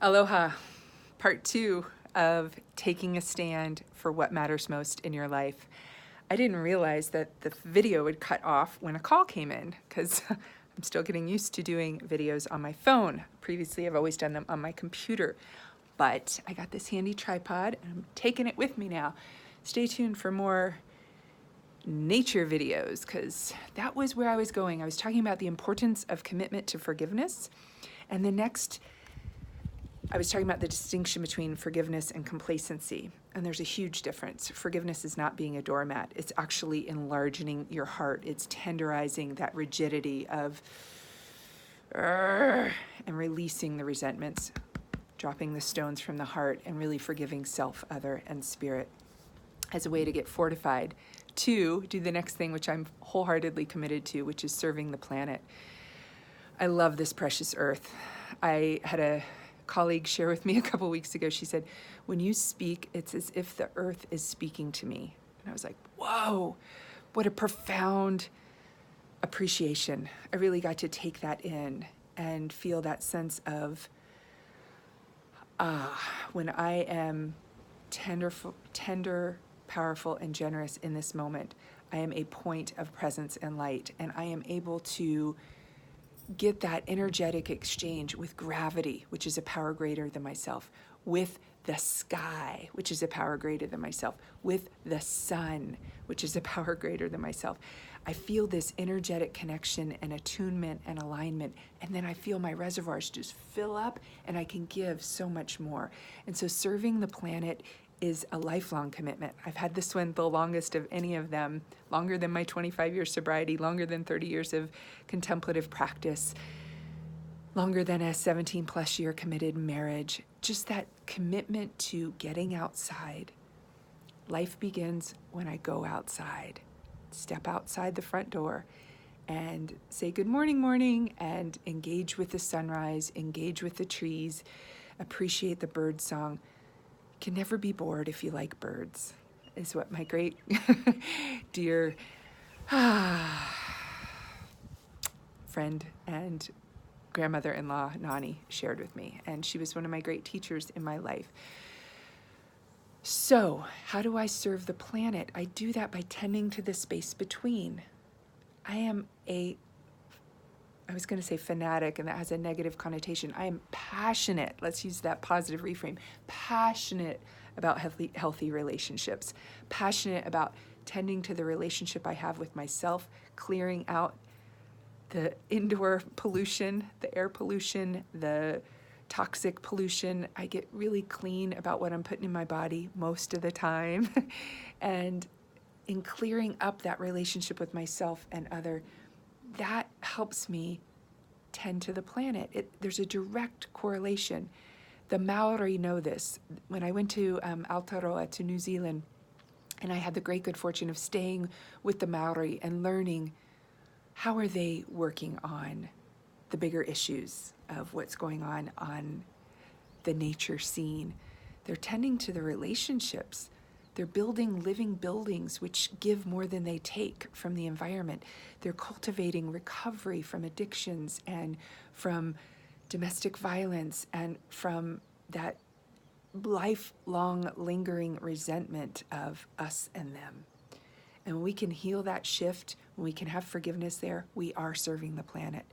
Aloha, part 2 of taking a stand for what matters most in your life. I didn't realize that the video would cut off when a call came in because I'm still getting used to doing videos on my phone. Previously, I've always done them on my computer, but I got this handy tripod and I'm taking it with me now. Stay tuned for more nature videos because that was where I was going. I was talking about the importance of commitment to forgiveness, and the next I was talking about the distinction between forgiveness and complacency, and there's a huge difference. Forgiveness is not being a doormat. It's actually enlarging your heart. It's tenderizing that rigidity of and releasing the resentments, dropping the stones from the heart, and really forgiving self, other, and spirit as a way to get fortified to do the next thing, which I'm wholeheartedly committed to, which is serving the planet. I love this precious earth. I had a colleague share with me a couple weeks ago. She said, when you speak, it's as if the earth is speaking to me. And I was like, whoa, what a profound appreciation. I really got to take that in and feel that sense of, when I am tender, powerful, and generous in this moment, I am a point of presence and light, and I am able to get that energetic exchange with gravity, which is a power greater than myself, with the sky, which is a power greater than myself, with the sun, which is a power greater than myself. I feel this energetic connection and attunement and alignment, and then I feel my reservoirs just fill up and I can give so much more. And so serving the planet is a lifelong commitment. I've had this one the longest of any of them, longer than my 25-year sobriety, longer than 30 years of contemplative practice, longer than a 17+ year committed marriage. Just that commitment to getting outside. Life begins when I go outside, step outside the front door and say good morning, morning, and engage with the sunrise, engage with the trees, appreciate the bird song. Can never be bored if you like birds, is what my great dear friend and grandmother-in-law, Nani, shared with me. And she was one of my great teachers in my life. So how do I serve the planet? I do that by tending to the space between. I was going to say fanatic, and that has a negative connotation. I am passionate, let's use that positive reframe, passionate about healthy relationships, passionate about tending to the relationship I have with myself, clearing out the indoor pollution, the air pollution, the toxic pollution. I get really clean about what I'm putting in my body most of the time. And in clearing up that relationship with myself and other, that helps me tend to the planet. There's a direct correlation. The Maori know this. When I went to Aotearoa, to New Zealand, and I had the great good fortune of staying with the Maori and learning how are they working on the bigger issues of what's going on the nature scene. They're tending to the relationships. They're building living buildings which give more than they take from the environment. They're cultivating recovery from addictions and from domestic violence and from that lifelong lingering resentment of us and them. And when we can heal that shift, when we can have forgiveness there, we are serving the planet.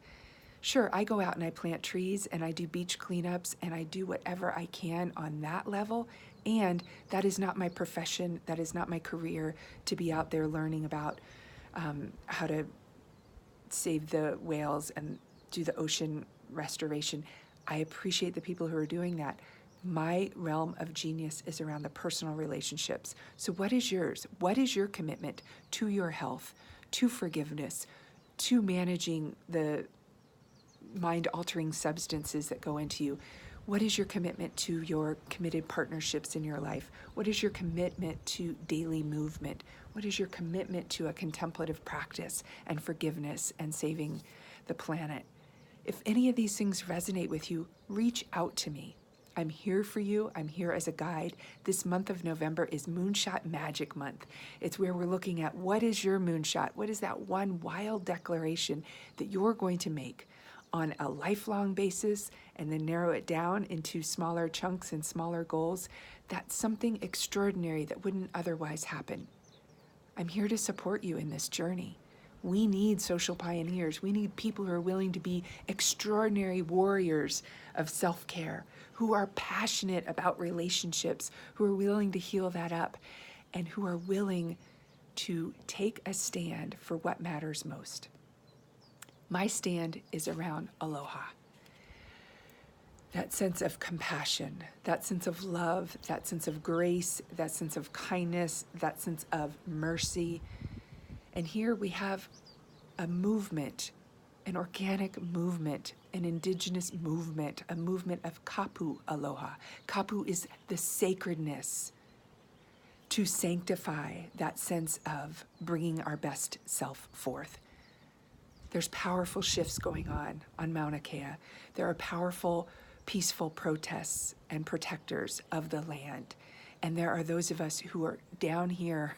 Sure, I go out and I plant trees and I do beach cleanups and I do whatever I can on that level. And that is not my profession. That is not my career to be out there learning about how to save the whales and do the ocean restoration. I appreciate the people who are doing that. My realm of genius is around the personal relationships. So what is yours? What is your commitment to your health, to forgiveness, to managing the mind-altering substances that go into you? What is your commitment to your committed partnerships in your life? What is your commitment to daily movement? What is your commitment to a contemplative practice and forgiveness and saving the planet? If any of these things resonate with you, reach out to me. I'm here for you. I'm here as a guide. This month of November is Moonshot Magic month. It's where we're looking at what is your moonshot? What is that one wild declaration that you're going to make on a lifelong basis and then narrow it down into smaller chunks and smaller goals, that's something extraordinary that wouldn't otherwise happen. I'm here to support you in this journey. We need social pioneers. We need people who are willing to be extraordinary warriors of self-care, who are passionate about relationships, who are willing to heal that up, and who are willing to take a stand for what matters most. My stand is around aloha. That sense of compassion, that sense of love, that sense of grace, that sense of kindness, that sense of mercy. And here we have a movement, an organic movement, an indigenous movement, a movement of Kapu Aloha. Kapu is the sacredness to sanctify that sense of bringing our best self forth. There's powerful shifts going on Mauna Kea. There are powerful, peaceful protests and protectors of the land. And there are those of us who are down here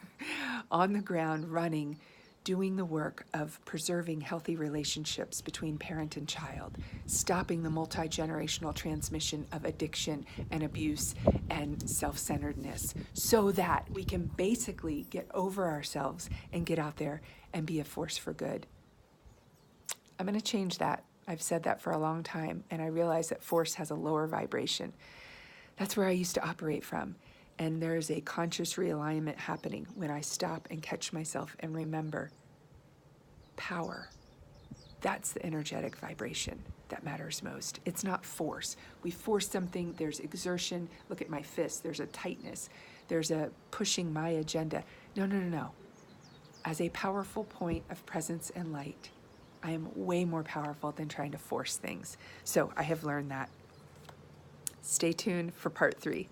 on the ground running, doing the work of preserving healthy relationships between parent and child, stopping the multi-generational transmission of addiction and abuse and self-centeredness, so that we can basically get over ourselves and get out there and be a force for good. I'm going to change that. I've said that for a long time, and I realize that force has a lower vibration. That's where I used to operate from. And there's a conscious realignment happening when I stop and catch myself and remember power. That's the energetic vibration that matters most. It's not force. We force something, there's exertion. Look at my fist, there's a tightness. There's a pushing my agenda. No. As a powerful point of presence and light, I am way more powerful than trying to force things. So I have learned that. Stay tuned for part 3.